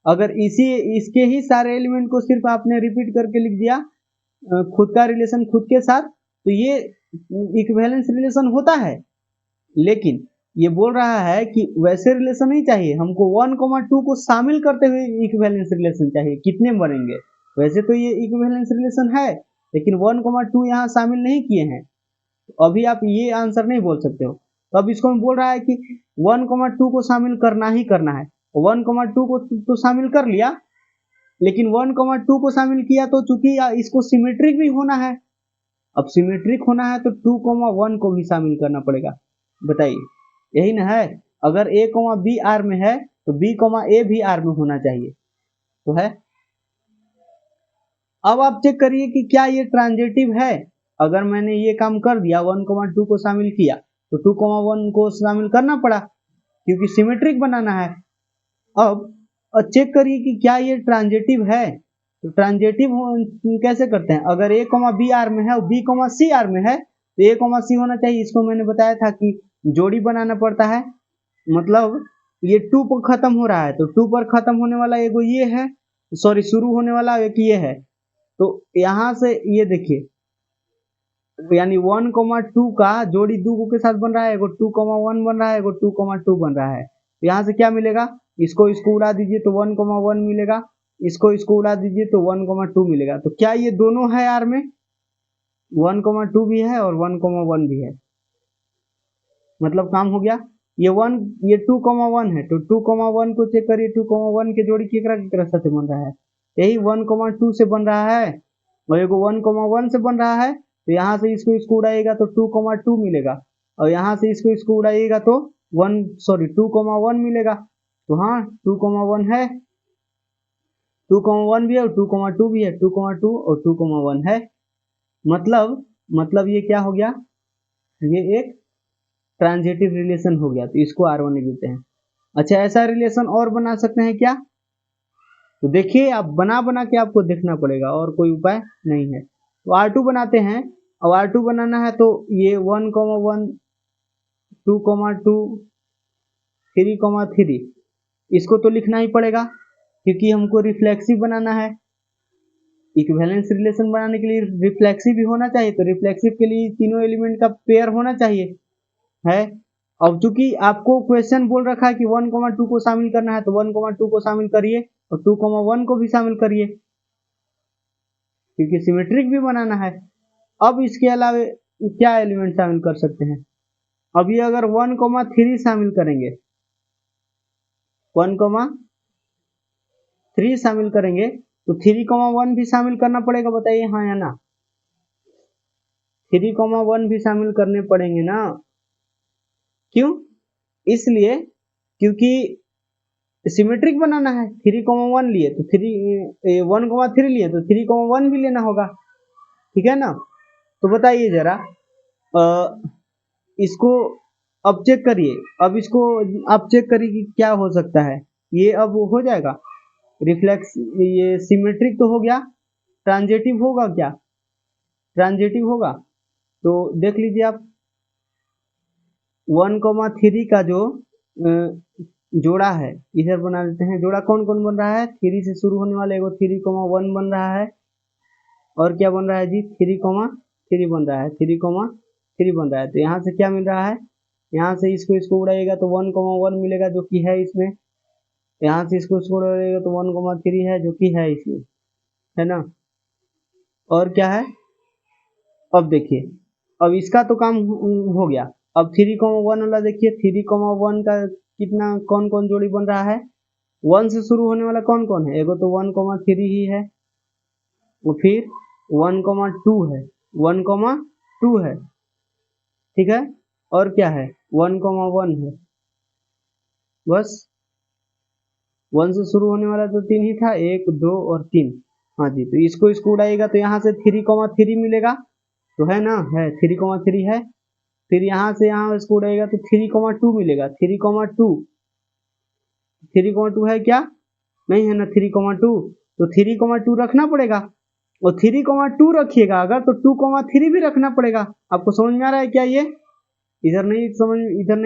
अगर इसके ही सारे एलिमेंट को सिर्फ आपने रिपीट करके लिख दिया खुद का रिलेशन खुद के साथ, तो ये इक्विवेलेंस रिलेशन होता है। लेकिन ये बोल रहा है कि वैसे रिलेशन नहीं चाहिए हमको, 1,2 को शामिल करते हुए इक्विवेलेंस रिलेशन चाहिए। कितने बनेंगे? वैसे तो ये इक्विवेलेंस रिलेशन है, लेकिन 1,2 यहाँ शामिल नहीं किए हैं, अभी आप ये आंसर नहीं बोल सकते हो। तो अब इसको बोल रहा है कि 1,2 को शामिल करना ही करना है। 1,2 को तो शामिल कर लिया, लेकिन 1,2 को शामिल किया तो चूंकि इसको सिमेट्रिक भी होना है, अब सिमेट्रिक होना है तो 2,1 को भी शामिल करना पड़ेगा। बताइए, यही ना है? अगर A, B R में है तो B, A भी R में होना चाहिए, तो है। अब आप चेक करिए कि क्या ये ट्रांजिटिव है। अगर मैंने ये काम कर दिया, 1,2 को शामिल किया, तो 2,1 को शामिल करना पड़ा क्योंकि सिमेट्रिक बनाना है। अब चेक करिए कि क्या ये ट्रांजिटिव है। तो ट्रांजिटिव कैसे करते हैं? अगर A, B R में है और B, C R में है, तो A, C होना चाहिए। इसको मैंने बताया था कि जोड़ी बनाना पड़ता है, मतलब ये 2 पर खत्म हो रहा है तो 2 पर खत्म होने वाला एगो ये है, सॉरी शुरू होने वाला एक ये है। तो यहां से ये देखिए, यानी 1,2 का जोड़ी 2 के साथ बन रहा है, एगो 2,1 बन रहा है, एगो 2,2 बन रहा है। तो यहाँ से क्या मिलेगा? इसको उड़ा दीजिए तो 1,1 मिलेगा, इसको उड़ा दीजिए तो 1,2 मिलेगा। तो क्या ये दोनों है आर में? 1,2 भी है और 1,1 भी है, मतलब काम हो गया। ये 2,1 है तो 2,1 को चेक करिए, 2,1 के जोड़ी केकरा साथ बन रहा है? यही 1,2 से बन रहा है, और एगो 1,1 से बन रहा है। तो यहाँ से इसको उड़ाइएगा तो 2,2 मिलेगा, और यहाँ से इसको उड़ाइएगा तो 2,1 मिलेगा। तो हाँ, 2,1 है, 2,1 भी है और 2,2 भी है, 2,2 और 2,1 है। मतलब ये क्या हो गया? ये एक ट्रांजिटिव रिलेशन हो गया, तो इसको R1 लिख देते हैं। अच्छा, ऐसा रिलेशन और बना सकते हैं क्या? तो देखिए, आप बना के आपको देखना पड़ेगा, और कोई उपाय नहीं है। तो R2 बनाते हैं। अब R2 बनाना है तो ये 1,1 2,2 3,3 इसको तो लिखना ही पड़ेगा क्योंकि हमको रिफ्लेक्सिव बनाना है। इक्विवेलेंस रिलेशन बनाने के लिए रिफ्लेक्सिव भी होना चाहिए, तो रिफ्लेक्सिव के लिए तीनों एलिमेंट का पेयर होना चाहिए, है। अब चूंकि आपको क्वेश्चन बोल रखा है कि 1,2 को शामिल करना है, तो 1,2 को शामिल करिए और 2,1 को भी शामिल करिए क्योंकि सिमेट्रिक भी बनाना है। अब इसके अलावा क्या एलिमेंट शामिल कर सकते हैं? अभी अगर 1,3 शामिल करेंगे, 1,3 शामिल करेंगे तो 3,1 भी शामिल करना पड़ेगा, बताइए हाँ या ना? 3,1 भी शामिल करने पड़ेंगे ना। क्यों? इसलिए क्योंकि सिमेट्रिक बनाना है। 3,1 लिए तो 1,3 लिए तो 3,1 भी लेना होगा, ठीक है ना? तो बताइए जरा, इसको अब चेक करिए। अब इसको आप चेक करिए कि क्या हो सकता है। ये अब हो जाएगा रिफ्लेक्स, ये सिमेट्रिक तो हो गया, ट्रांजिटिव होगा क्या? ट्रांजिटिव होगा। तो देख लीजिए आप 1,3 का जो जोड़ा है, इधर बना देते हैं। जोड़ा कौन कौन बन रहा है? 3 से शुरू होने वाला एगो 3,1 बन रहा है, और क्या बन रहा है जी? 3,3 बन रहा है, 3,3 बन रहा है। तो यहाँ से क्या मिल रहा है? यहाँ से इसको उड़ाइएगा तो 1,1 मिलेगा जो कि है इसमें। यहाँ से इसको उड़ाइएगा तो 1,3 है जो कि है इसमें, है ना? और क्या है? अब देखिए, अब इसका तो काम हो गया। अब 3,1 वाला देखिए, 3,1 का कितना कौन कौन जोड़ी बन रहा है? 1 से शुरू होने वाला कौन कौन है? एगो तो 1,3 ही है, और फिर 1,2 है, 1,2 है, ठीक है? और क्या है? 1,1 है, बस। 1 से शुरू होने वाला तो 3 ही था, 1 2 और 3। हाँ जी, तो इसको उड़ाइएगा तो यहाँ से 3,3 मिलेगा, तो है ना? है 3,3 है। फिर यहाँ से यहाँ इसको उड़ाइएगा तो 3,2 मिलेगा, 3,2। 3,2 है क्या? नहीं है ना 3,2, तो 3,2 रखना पड़ेगा। और 3,2 रखिएगा अगर तो 2,3 भी रखना पड़ेगा। आपको समझ में आ रहा है क्या ये? इधर नहीं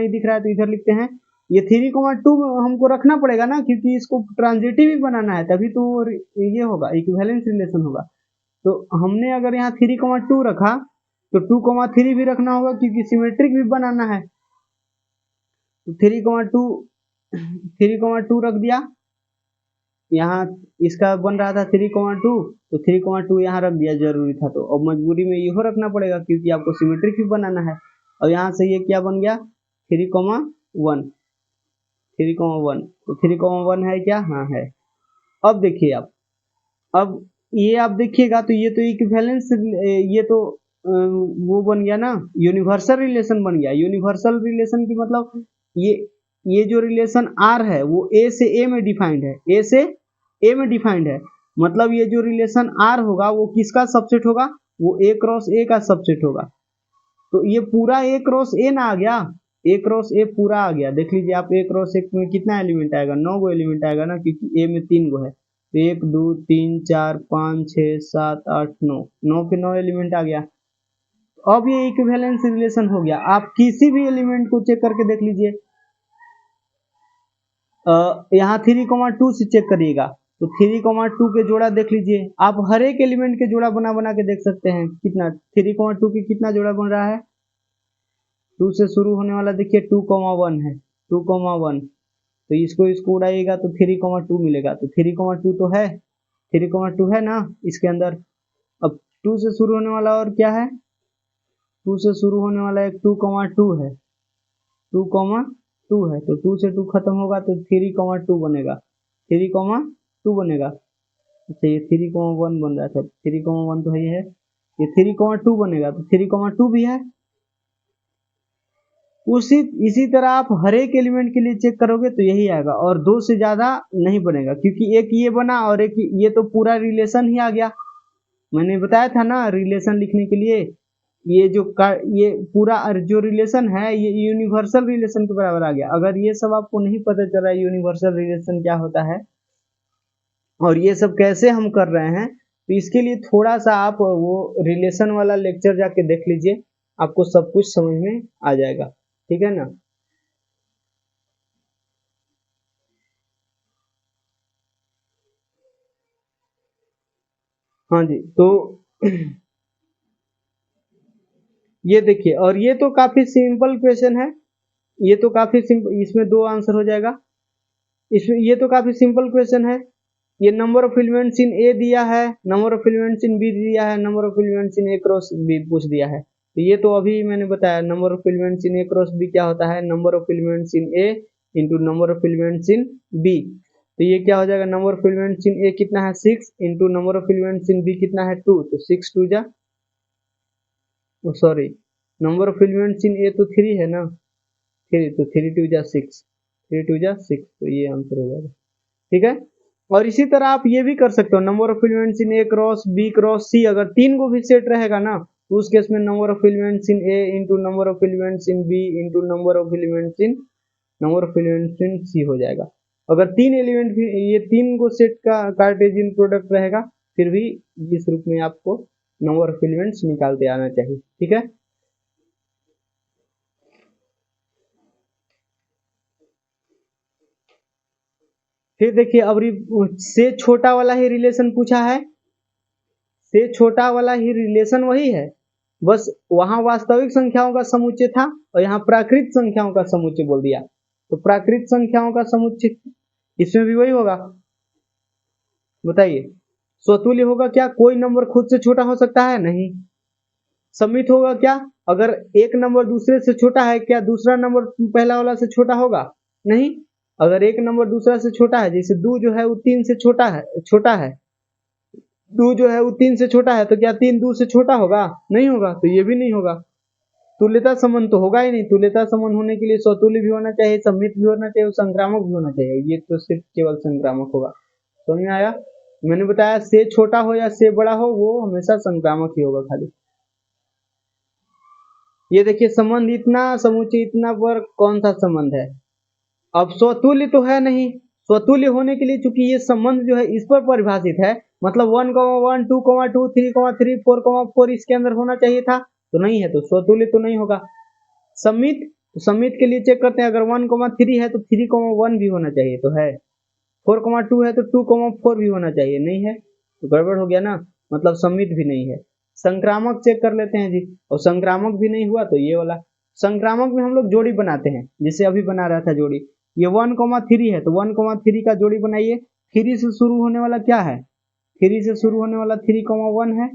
दिख रहा है तो इधर लिखते हैं। ये 3,2 हमको रखना पड़ेगा ना, क्योंकि इसको ट्रांजिटिव भी बनाना है, तभी तो ये होगा, इक्विवेलेंस रिलेशन होगा। तो हमने अगर यहाँ 3,2 रखा तो 2,3 भी रखना होगा, क्योंकि सिमेट्रिक भी बनाना है। तो 3,2 रख दिया। यहाँ इसका बन रहा था 3,2, तो 3,2 यहाँ रख दिया, जरूरी था तो। अब मजबूरी में इहो रखना पड़ेगा क्योंकि आपको सिमेट्रिक भी बनाना है। और यहाँ से ये क्या बन गया? 3,1, 3,1। तो 3,1 है क्या? हाँ है। अब देखिए आप, अब ये आप देखिएगा तो ये तो इक्विवेलेंस, ये तो वो बन गया ना, यूनिवर्सल रिलेशन बन गया। यूनिवर्सल रिलेशन की मतलब ये जो रिलेशन आर है वो ए से ए में डिफाइंड है, ए से ए में डिफाइंड है। मतलब ये जो रिलेशन आर होगा वो किसका सबसेट होगा? वो ए क्रॉस ए का सबसेट होगा। तो ये पूरा ए क्रॉस ए ना आ गया, ए क्रॉस ए पूरा आ गया। देख लीजिए आप, ए क्रॉस ए में कितना एलिमेंट आएगा? 9 गो एलिमेंट आएगा ना, क्योंकि ए में 3 गो है। तो 1 2 3 4 5 6 7 8 9, 9 के 9 एलिमेंट आ गया। अब ये इक्विवेलेंस रिलेशन हो गया। आप किसी भी एलिमेंट को चेक करके देख लीजिए, यहाँ 3,2 से चेक करिएगा तो 3,2 के जोड़ा देख लीजिए आप। हर एक एलिमेंट के जोड़ा बना बना के देख सकते हैं कितना 3,2 के कितना जोड़ा बन रहा है। 2 से शुरू होने वाला देखिए 2,1 है, 2,1। तो इसको उड़ाइएगा तो 3,2 मिलेगा। तो 3,2 तो है, 3,2 है ना इसके अंदर। अब 2 से शुरू होने वाला और क्या है? 2 से शुरू होने वाला एक 2,2 है, 2,2 है। तो 2 से 2 खत्म होगा तो 3,2 बनेगा, 3,2 बनेगा। अच्छा, ये 3,1 बन रहा था, 3,1 तो है, ये 3,2 बनेगा, तो 3,2 भी है। इसी तरह आप हर एक एलिमेंट के लिए चेक करोगे तो यही आएगा, और 2 से ज्यादा नहीं बनेगा, क्योंकि एक ये बना और एक ये, तो पूरा रिलेशन ही आ गया। मैंने बताया था ना, रिलेशन लिखने के लिए ये पूरा जो रिलेशन है ये यूनिवर्सल रिलेशन के बराबर आ गया। अगर ये सब आपको नहीं पता चल रहा है यूनिवर्सल रिलेशन क्या होता है और ये सब कैसे हम कर रहे हैं, तो इसके लिए थोड़ा सा आप वो रिलेशन वाला लेक्चर जाके देख लीजिए, आपको सब कुछ समझ में आ जाएगा, ठीक है ना? हाँ जी, तो ये देखिए, और ये तो काफी सिंपल क्वेश्चन है। ये तो काफी सिंपल, इसमें 2 आंसर हो जाएगा। इसमें ये तो काफी सिंपल क्वेश्चन है। ये number of elements in A दिया है, number of elements in B दिया है, number of elements in A cross B पूछ दिया है। तो ये तो अभी मैंने बताया number of elements in A cross B क्या होता है, number of elements in A into number of elements in B. तो ये क्या हो जाएगा, number of elements in A कितना है 6 into number of elements in B कितना है 2, तो 6 2 जा, sorry number of elements in A तो 3 है ना, 3 तो 3 2 जा 6, 3 2 जा 6, तो ये आंसर हो जाएगा। ठीक है, और इसी तरह आप ये भी कर सकते हो, number of elements in A cross B cross C, अगर 3 को भी सेट रहेगा ना तो उस केस में number of elements in A into number of elements in B into number of elements in C हो जाएगा। अगर 3 एलिमेंट भी ये 3 को सेट का कार्टेशियन प्रोडक्ट रहेगा फिर भी इस रूप में आपको नंबर ऑफ एलिमेंट्स निकालते आना चाहिए। ठीक है, फिर देखिए अब से छोटा वाला ही रिलेशन पूछा है, से छोटा वाला ही रिलेशन वही है, बस वहां वास्तविक संख्याओं का समुच्चय था और यहाँ प्राकृत संख्याओं का समुच्चय बोल दिया। तो प्राकृत संख्याओं का समुच्चय इसमें भी वही होगा, बताइए स्वतुल्य होगा क्या, कोई नंबर खुद से छोटा हो सकता है नहीं। समित होगा क्या, अगर एक नंबर दूसरे से छोटा है क्या दूसरा नंबर पहला वाला से छोटा होगा, नहीं। अगर एक नंबर दूसरा से छोटा है, जैसे 2 जो है वो 3 से छोटा है 2 जो है वो 3 से छोटा है, तो क्या 3 2 से छोटा होगा, नहीं होगा, तो ये भी नहीं होगा। तुल्यता संबंध तो होगा ही नहीं, तुल्यता संबंध होने के लिए स्वतुल्य भी होना चाहिए, सम्मित भी होना चाहिए, संक्रामक भी होना चाहिए, ये तो सिर्फ केवल संक्रामक होगा। समझ में आया, मैंने बताया से छोटा हो या से बड़ा हो वो हमेशा संक्रामक ही होगा खाली। ये देखिए संबंध इतना समुच्चय इतना पर कौन सा संबंध है, अब स्वतुल्य तो है नहीं, स्वतुल्य होने के लिए चूंकि ये संबंध जो है इस पर परिभाषित है, मतलब 1, 1, 2, 2, 3, 3, 4, 4 इसके अंदर होना चाहिए था, तो नहीं है, तो स्वतुल्य तो नहीं होगा। सम्मित, तो सम्मित के लिए चेक करते हैं, अगर 1, 3 है तो 3, 1 भी होना चाहिए, तो है। 4, 2 है तो 2, 4 भी होना चाहिए, नहीं है, तो गड़बड़ हो गया ना, मतलब सम्मित भी नहीं है। संक्रामक चेक कर लेते हैं जी, और संक्रामक भी नहीं हुआ तो ये वाला। संक्रामक में हम लोग जोड़ी बनाते हैं, जिसे अभी बना रहा था जोड़ी, ये 1, 3 है तो 1, 3 का जोड़ी बनाइए। 3 से शुरू होने वाला क्या है, 3 से शुरू होने वाला 3, 1 है,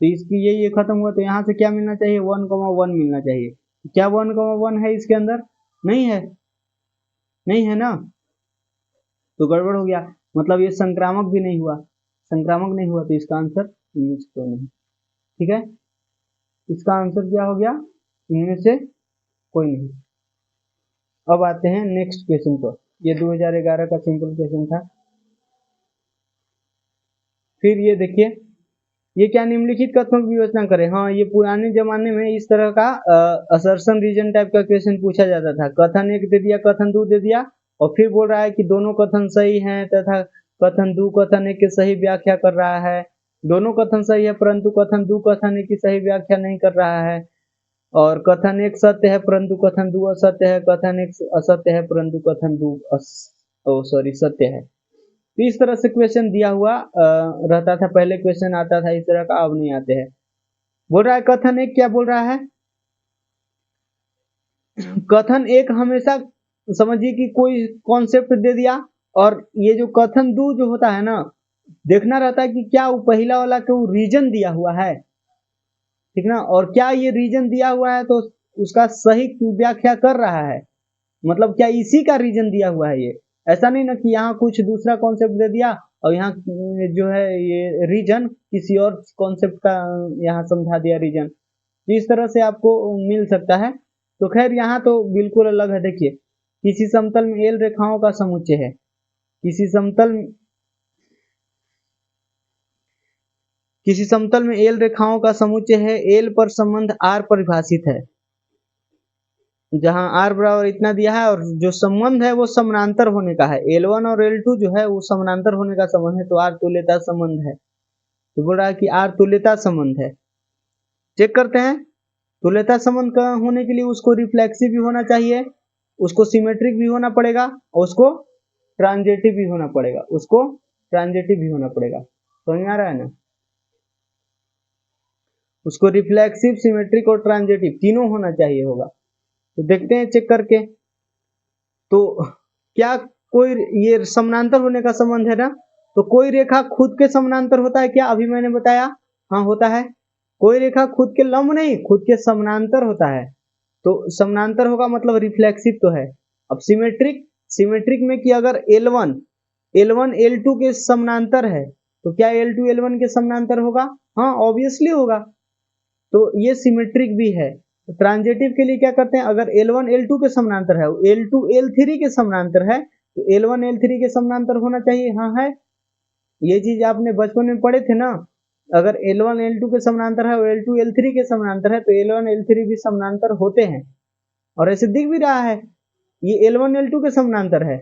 तो इसकी ये खत्म हुआ, तो यहाँ से क्या मिलना चाहिए 1, 1 मिलना चाहिए। क्या 1, 1 है इसके अंदर, नहीं है, नहीं है ना, तो गड़बड़ हो गया, मतलब ये संक्रामक भी नहीं हुआ, संक्रामक नहीं हुआ तो इसका आंसर इनमें से कोई नहीं। ठीक है, इसका आंसर क्या हो गया, इनमें से कोई नहीं। अब आते हैं नेक्स्ट क्वेश्चन पर, ये 2011 का सिंपल क्वेश्चन था। फिर ये देखिए, ये क्या निम्नलिखित कथनों की विवेचना करें। हाँ, ये पुराने जमाने में इस तरह का असर्शन रीजन टाइप का क्वेश्चन पूछा जाता था, कथन 1 दे दिया, कथन 2 दे दिया, और फिर बोल रहा है कि दोनों कथन सही हैं तथा कथन 2 कथन 1 की सही व्याख्या कर रहा है, दोनों कथन सही है परंतु कथन 2 कथन 1 की सही व्याख्या नहीं कर रहा है, और कथन 1 सत्य है परंतु कथन 2 असत्य है, कथन 1 असत्य है परंतु कथन 2 सत्य है। तो इस तरह से क्वेश्चन दिया हुआ रहता था, पहले क्वेश्चन आता था इस तरह का, अब नहीं आते हैं। बोल रहा है कथन 1 क्या बोल रहा है, कथन 1 हमेशा समझिए कि कोई कॉन्सेप्ट दे दिया, और ये जो कथन 2 जो होता है ना, देखना रहता है कि क्या वो पहला वाला को रीजन दिया हुआ है, ठीक ना, और क्या ये रीजन दिया हुआ है तो उसका सही व्याख्या कर रहा है, मतलब क्या इसी का रीजन दिया हुआ है। ये ऐसा नहीं ना कि यहाँ कुछ दूसरा कॉन्सेप्ट दे दिया और यहाँ जो है ये रीजन किसी और कॉन्सेप्ट का यहाँ समझा दिया रीजन, इस तरह से आपको मिल सकता है। तो खैर यहाँ तो बिल्कुल अलग है। देखिए, किसी समतल में एल रेखाओं का समुच्चय है, किसी समतल में एल रेखाओं का समुच्चय है, एल पर संबंध आर परिभाषित है, जहां आर बराबर इतना दिया है, और जो संबंध है वो समानांतर होने का है, L1 और L2 जो है वो समानांतर होने का संबंध है, तो आर तुल्यता संबंध है। तो बोल रहा है कि आर तुल्यता संबंध है। चेक करते हैं, तुल्यता संबंध का होने के लिए उसको रिफ्लेक्सिव भी होना चाहिए, उसको सिमेट्रिक भी होना पड़ेगा, और उसको ट्रांजेटिव भी होना पड़ेगा, समझ में आ रहा है ना, उसको रिफ्लेक्सिव सिमेट्रिक और ट्रांजेटिव तीनों होना चाहिए होगा। तो देखते हैं चेक करके, तो क्या कोई ये समानांतर होने का संबंध है ना, तो कोई रेखा खुद के समानांतर होता है क्या? अभी मैंने बताया, हाँ होता है। कोई रेखा खुद के लंब नहीं, खुद के समानांतर होता है। तो समानांतर होगा मतलब रिफ्लेक्सिव तो है। अब सिमेट्रिक, सिमेट्रिक में कि अगर L1 L2 के समानांतर है तो क्या L2 L1 के समानांतर होगा? हाँ ऑब्वियसली होगा। तो ये सिमेट्रिक भी है। तो ट्रांजिटिव के लिए क्या करते हैं, अगर L1 L2 के समानांतर है, L2 L3 के समानांतर है, तो L1 L3 के समानांतर होना चाहिए। हाँ है, ये चीज आपने बचपन में पढ़े थे ना। अगर L1 L2 के समानांतर है और L2 L3 के समानांतर है तो L1 L3 भी समानांतर होते हैं, और ऐसे दिख भी रहा है। ये L1 L2 के समानांतर है,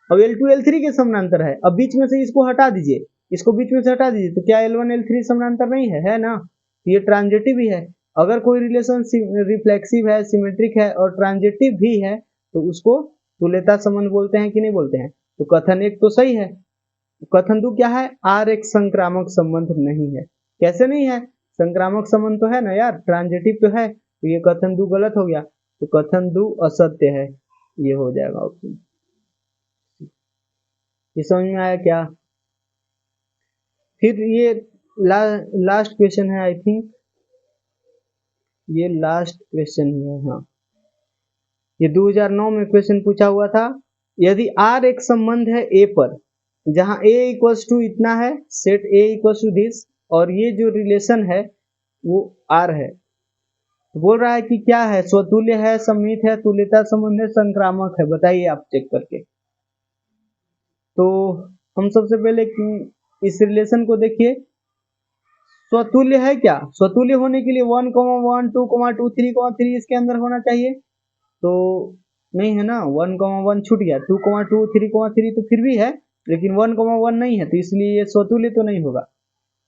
अब L2 L3 के समानांतर है। अब बीच में से इसको हटा दीजिए, इसको बीच में से हटा दीजिए, तो क्या L1 L3 समानांतर नहीं है? है ना। ये ट्रांजिटिव ही है। अगर कोई रिलेशन रिफ्लेक्सिव है, सिमेट्रिक है और ट्रांजिटिव भी है तो उसको तुल्यता संबंध बोलते हैं कि नहीं बोलते हैं? तो कथन एक तो सही है। कथन दो क्या है? आर एक संक्रामक संबंध नहीं है। कैसे नहीं है? संक्रामक संबंध तो है ना यार, ट्रांजिटिव तो है, तो ये कथन दो गलत हो गया। तो कथन दो असत्य है, ये हो जाएगा ऑप्शन। ये समझ में आया क्या? फिर ये लास्ट क्वेश्चन है, आई थिंक ये लास्ट क्वेश्चन है। हाँ, ये 2009 में क्वेश्चन पूछा हुआ था। यदि आर एक संबंध है ए पर, जहां ए इक्वल्स टू इतना है, set A equals to this, और ये जो रिलेशन है वो आर है, तो बोल रहा है कि क्या है? स्वतुल्य है, सममित है, तुल्यता संबंध है, संक्रामक है? बताइए आप चेक करके। तो हम सबसे पहले इस रिलेशन को देखिए। स्वतुल्य है क्या? स्वतुल्य होने के लिए 1,1 2,2 3,3 इसके अंदर होना चाहिए, तो नहीं है ना। 1,1 छूट गया, 2,2 3,3 तो फिर भी है, लेकिन 1,1 नहीं है, तो इसलिए ये स्वतुल्य तो नहीं होगा।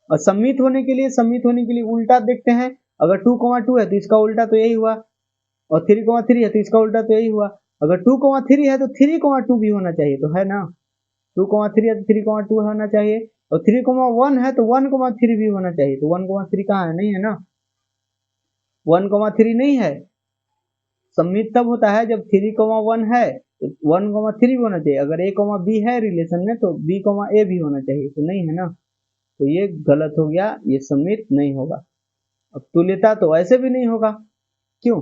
और सम्मित होने के लिए, सम्मित होने के लिए उल्टा देखते हैं। अगर 2,2 है तो इसका उल्टा तो यही हुआ, और 3,3 है तो इसका उल्टा तो यही हुआ। अगर 2,3 है तो 3,2 भी होना चाहिए, तो है ना। 2,3 है तो 3,2 होना चाहिए, और 3,1 है तो 1,3 भी होना चाहिए। तो 1,3 कहाँ है? नहीं है ना, 1,3 नहीं है। सम्मित तब होता है जब 3,1 है तो 1,3 भी होना चाहिए। अगर a, b है रिलेशन में तो b, a भी होना चाहिए, तो नहीं है ना, तो ये गलत हो गया, ये सम्मित नहीं होगा। अब तुल्यता तो ऐसे भी नहीं होगा, क्यों?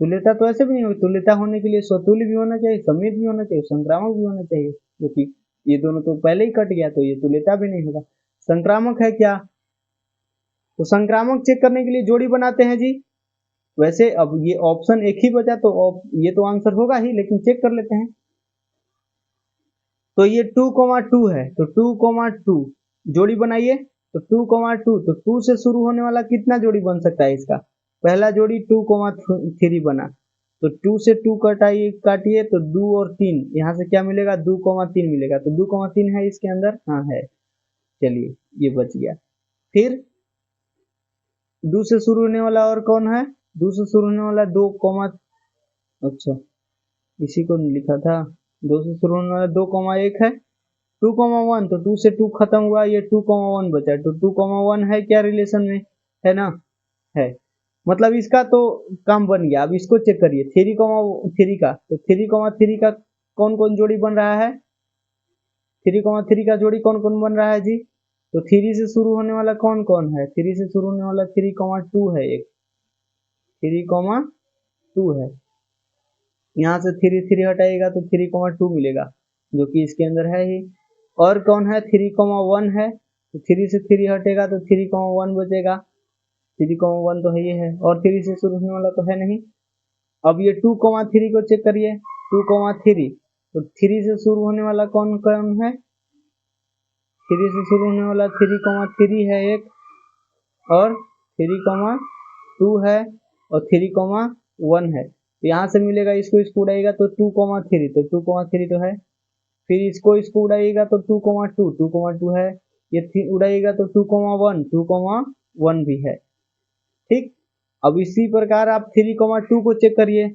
तुल्यता तो ऐसे भी नहीं होगी। तुल्यता होने के लिए स्वतुल्य भी होना चाहिए, सम्मित भी होना चाहिए, संक्रामक भी होना चाहिए, क्योंकि ये दोनों तो पहले ही कट गया, तो ये तुल्यता भी नहीं होगा। संक्रामक है क्या? तो संक्रामक चेक करने के लिए जोड़ी बनाते हैं जी। वैसे अब ये ऑप्शन एक ही बचा, तो ये तो आंसर होगा ही, लेकिन चेक कर लेते हैं। तो ये 2,2 है, तो 2,2 जोड़ी बनाइए। तो 2,2, तो 2 से शुरू होने वाला कितना जोड़ी बन सकता है इसका? पहला जोड़ी 2,3 बना, तो 2 से 2 कटाइए, काटिए तो 2 और 3, यहाँ से क्या मिलेगा? 2,3 मिलेगा। तो 2,3 है इसके अंदर, हाँ है। चलिए ये बच गया। फिर 2 से शुरू होने वाला और कौन है? 2 से शुरू होने वाला 2, अच्छा इसी को लिखा था। 2 से शुरू होने वाला 2,1 है, 2,1, तो 2 से 2 खत्म हुआ, ये 2,1 बचा, तो 2,1 है क्या रिलेशन में? है ना, है। मतलब इसका तो काम बन गया। अब इसको चेक करिए, 3,3 का, तो 3,3 का कौन कौन जोड़ी बन रहा है? 3,3 का जोड़ी कौन कौन बन रहा है जी? तो 3 से शुरू होने वाला कौन कौन है? 3 से शुरू होने वाला 3,2 है, एक 3,2 है। यहाँ से 3 हटाइएगा तो 3,2 मिलेगा, जो कि इसके अंदर है ही। और कौन है? 3,1 है, तो 3 से 3 हटेगा तो 3,1 बचेगा। 3,1 तो है ये है, और 3 से शुरू होने वाला तो है नहीं। अब ये 2,3 को चेक करिए, 2,3, तो 3 से शुरू होने वाला कौन कौन है? 3 से शुरू होने वाला 3,3 है एक, और 3,2 है, और 3,1 है। तो यहाँ से मिलेगा, इसको उड़ाएगा तो 2,3, तो 2,3 तो है। फिर इसको उड़ाइएगा तो 2,2, 2,2 है। ये उड़ाइएगा तो 2,1, 2,1 भी है। ठीक, अब इसी प्रकार आप 3,2 को चेक करिए।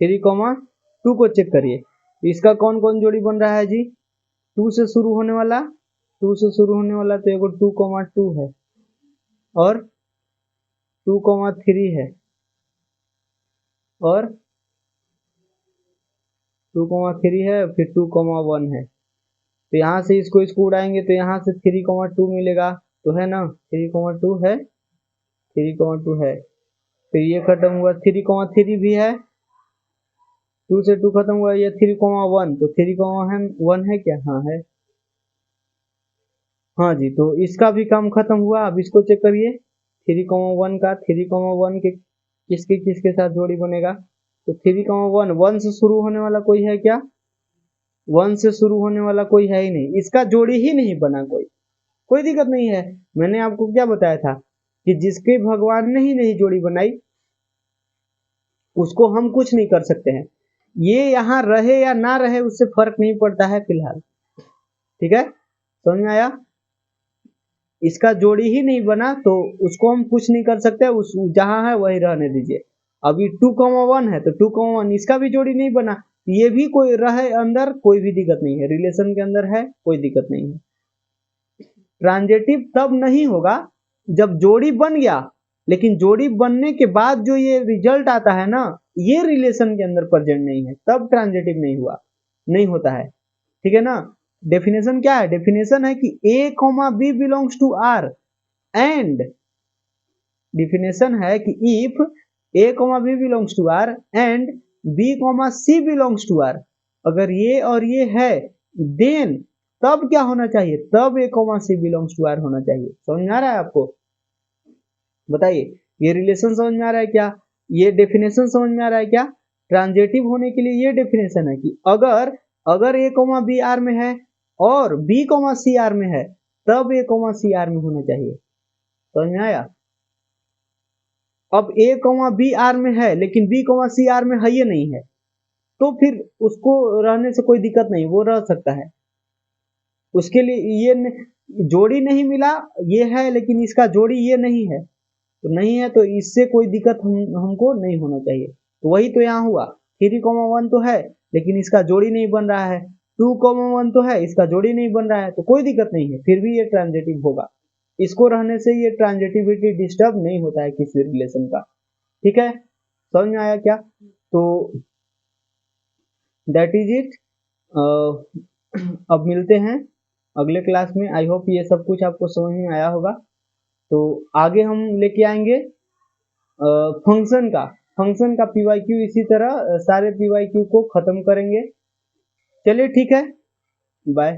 3,2 को चेक करिए, इसका कौन कौन जोड़ी बन रहा है जी? 2 से शुरू होने वाला, 2 से शुरू होने वाला तो एगो 2,2 है, और 2,3 है, और 2,3 है, फिर 2,1 है। तो यहाँ से इसको उड़ाएंगे तो यहाँ से 3,2 मिलेगा, तो है ना, 3,2 है, 3,2 है। फिर ये खत्म हुआ, 3,3 भी है, 2 से 2 खत्म हुआ, ये 3,1, तो 3,1 है क्या? हाँ है। हाँ जी, तो इसका भी काम खत्म हुआ। अब इसको चेक करिए, 3,1 का 3,1 के किसके किसके साथ जोड़ी बनेगा? तो 3,1 1 से शुरू होने वाला कोई है क्या? 1 से शुरू होने वाला कोई है ही नहीं, इसका जोड़ी ही नहीं बना कोई दिक्कत नहीं है। मैंने आपको क्या बताया था कि जिसके भगवान ने ही नहीं जोड़ी बनाई उसको हम कुछ नहीं कर सकते हैं। ये यहाँ रहे या ना रहे उससे फर्क नहीं पड़ता है फिलहाल, ठीक है, समझ में आया? इसका जोड़ी ही नहीं बना तो उसको हम कुछ नहीं कर सकते, उस जहां है वही रहने दीजिए। अभी 2,1 है तो 2,1 इसका भी जोड़ी नहीं बना, ये भी कोई रहे अंदर, कोई भी दिक्कत नहीं है, रिलेशन के अंदर है, कोई दिक्कत नहीं है। ट्रांजेटिव तब नहीं होगा जब जोड़ी बन गया, लेकिन जोड़ी बनने के बाद जो ये रिजल्ट आता है ना, ये रिलेशन के अंदर प्रेजेंट नहीं है, तब ट्रांजेटिव नहीं हुआ, नहीं होता है, ठीक है ना। डेफिनेशन क्या है? डेफिनेशन है कि A comma B belongs to R and, definition है कि if A comma B belongs to R and B comma C belongs to R, अगर ये और ये है देन तब क्या होना चाहिए? तब A comma C belongs to R होना चाहिए। समझ में आ रहा है आपको? बताइए, ये रिलेशन समझ में आ रहा है क्या? ये डेफिनेशन समझ में आ रहा है क्या? ट्रांजेटिव होने के लिए ये डेफिनेशन है कि अगर अगर ए कॉमा बी आर में है और बी कॉमा सी आर में है तब ए कॉमा सी आर में होना चाहिए। समझ में आया? अब ए कॉमा बी आर में है लेकिन बी कॉमा सी आर में है ये नहीं है, तो फिर उसको रहने से कोई दिक्कत नहीं, वो रह सकता है। उसके लिए ये जोड़ी नहीं मिला, ये है लेकिन इसका जोड़ी ये नहीं है, तो नहीं है तो इससे कोई दिक्कत हमको नहीं होना चाहिए। तो वही तो यहाँ हुआ, 3,1 तो है लेकिन इसका जोड़ी नहीं बन रहा है, 2,1 तो है इसका जोड़ी नहीं बन रहा है, तो कोई दिक्कत नहीं है, फिर भी ये ट्रांजेटिव होगा। इसको रहने से ये ट्रांजेटिविटी डिस्टर्ब नहीं होता है किसी रिलेशन का, ठीक है, समझ में आया क्या? तो दैट इज इट। अब मिलते हैं अगले क्लास में। आई होप ये सब कुछ आपको समझ में आया होगा। तो आगे हम लेके आएंगे फंक्शन का पीवाईक्यू, इसी तरह सारे पीवाईक्यू को खत्म करेंगे। चलिए ठीक है, बाय।